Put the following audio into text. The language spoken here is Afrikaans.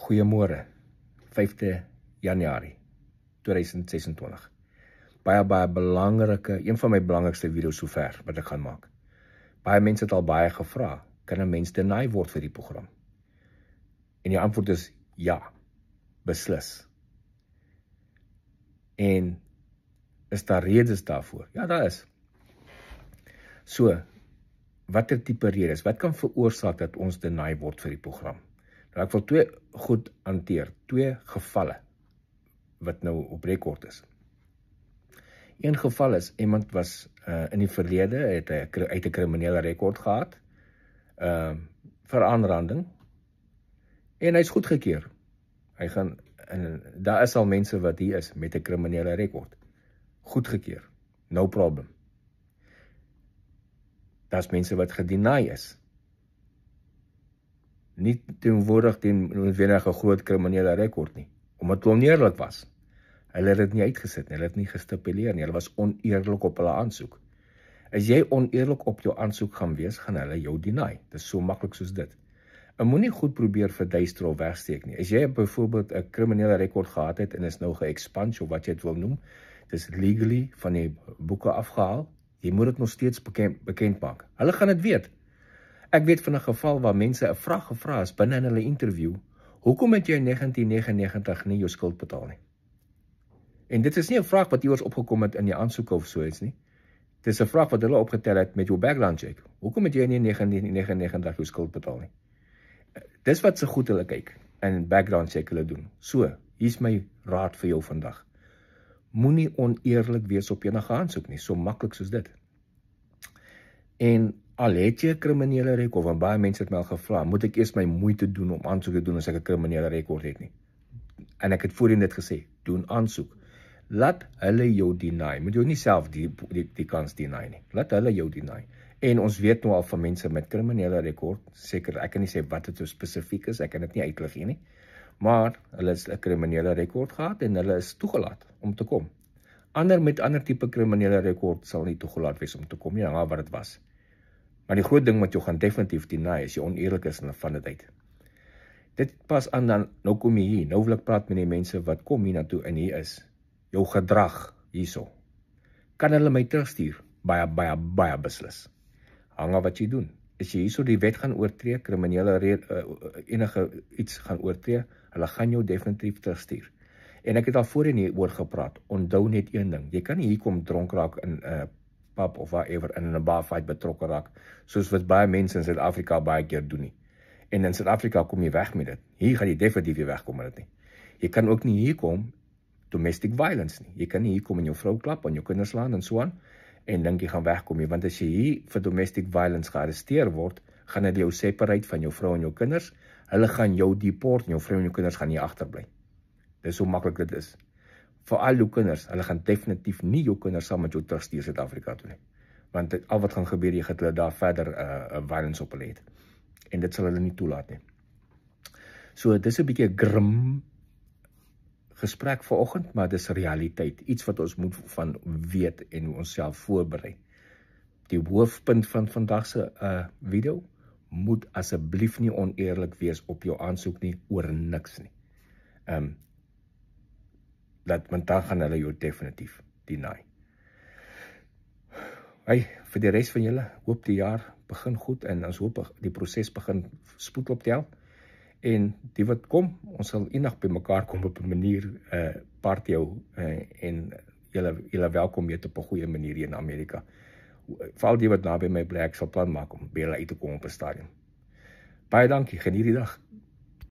Goeiemôre, 5de Januarie 2026. Baie belangrike, een van my belangrikste video's sover wat ek gaan maak. Baie mense het al baie gevra, kan 'n mens deny word vir die program? En die antwoord is ja, beslis. En is daar redes daarvoor? Ja, daar is. So, watter tipe redes? Wat kan veroorsaak dat ons deny word vir die program? Nou, ek wil twee goed hanteer, twee gevalle wat nou op rekord is. Een geval is, iemand was in die verlede, uit 'n kriminele rekord gehad, vir aanranding, en hy's goedgekeur. Daar is al mense wat hier is met 'n kriminele rekord, goedgekeur, no problem. Daar's mense wat gedeny is, nie teenwoordig teen noodwendig 'n groot kriminele rekord nie, omdat hulle oneerlik was. Hulle het dit nie uitgesit nie, hulle het nie gestipuleer nie, hulle was oneerlik op hulle aansoek. As jy oneerlik op jou aansoek gaan wees, gaan hulle jou deny. Dit is so maklik soos dit. En moenie goed probeer verduister of wegsteek nie. As jy byvoorbeeld 'n kriminele rekord gehad het en is nou ge-expunge of wat jy dit wil noem, dit is legally van die boeke afgehaal, jy moet dit nog steeds bekend maak. Hulle gaan dit weet. Ek weet van 'n geval waar mense 'n vraag gevra is binne in hulle interview, hoekom het jy in 1999 nie jou skuld betaal nie? En dit is nie 'n vraag wat iewers opgekom het in die aansoek of so iets nie. Dit is 'n vraag wat hulle opgetel het met jou background check. Hoekom het jy nie in 1999 jou skuld betaal nie? Dis wat se goed hulle kyk en background check hulle doen. So, hier's my raad vir jou vandag. Moenie oneerlik wees op enige aansoek nie, so maklik soos dit. En al het jy 'n kriminele rekord, want baie mense het my al gevra, moet ek eers my moeite doen om aansoek te doen as ek 'n kriminele rekord het nie? En ek het voorheen dit gesê, doen aansoek. Laat hulle jou deny, moet jou nie self die kans deny nie. Laat hulle jou deny. En ons weet nou al van mense met kriminele rekord, seker, ek kan nie sê wat dit so spesifiek is, ek kan dit nie uitlig nie, maar hulle is 'n kriminele rekord gehad en hulle is toegelaat om te kom. Ander met ander tipe kriminele rekord sal nie toegelaat wees om te kom nie, wat dit was. Maar die groot ding wat jou gaan definitief deny, as jy oneerlik is en van dit uit. Dit pas aan dan, nou kom jy hier, nou wil ek praat met die mense wat kom hier naartoe en hier is. Jou gedrag hierso. Kan hulle my terugstuur? Baie beslis. Hang af wat jy doen. As jy hierso die wet gaan oortree, kriminele enige iets gaan oortree, hulle gaan jou definitief terugstuur. En ek het al voorheen hieroor gepraat. Onthou net een ding. Jy kan nie hier kom dronk raak in 'n pub of whatever in 'n bar fight betrokke raak, soos wat baie mense in Suid-Afrika baie keer doen nie. En in Suid-Afrika kom jy weg met dit. Hier gaan jy definitief nie wegkom met dit nie. Jy kan ook nie hier kom domestic violence nie. Jy kan nie hier kom en jou vrou klap en jou kinders slaan en so aan en dink jy gaan wegkom nie, want as jy hier vir domestic violence gearresteer word, gaan dit jou separate van jou vrou en jou kinders. Hulle gaan jou deport en jou vrou en jou kinders gaan hier agterbly. Dis hoe maklik dit is. Vir al jou kinders, hulle gaan definitief nie jou kinders saam met jou terugstuur Suid-Afrika toe nie. Want al wat gaan gebeur, jy gaan hulle daar verder violence op hulle het. En dit sal hulle nie toelaat nie. So, dis 'n bietjie grim gesprek vanoggend, maar dis realiteit. Iets wat ons moet van weet en onsself voorberei. Die hoofpunt van vandag se video, moet asseblief nie oneerlik wees op jou aansoek nie, oor niks nie. Want dan gaan hulle jou definitief deny. Hey, vir die res van julle, hoop die jaar begin goed en ons hoop die proses begin spoed optel. En die wat kom, ons sal eendag by mekaar kom op 'n manier, party hou, en julle welkom weet op 'n goeie manier hier in Amerika. Veral die wat naby my bly, ek sal plan maak om by julle uit te kom op 'n stadium. Baie dankie, geniet die dag.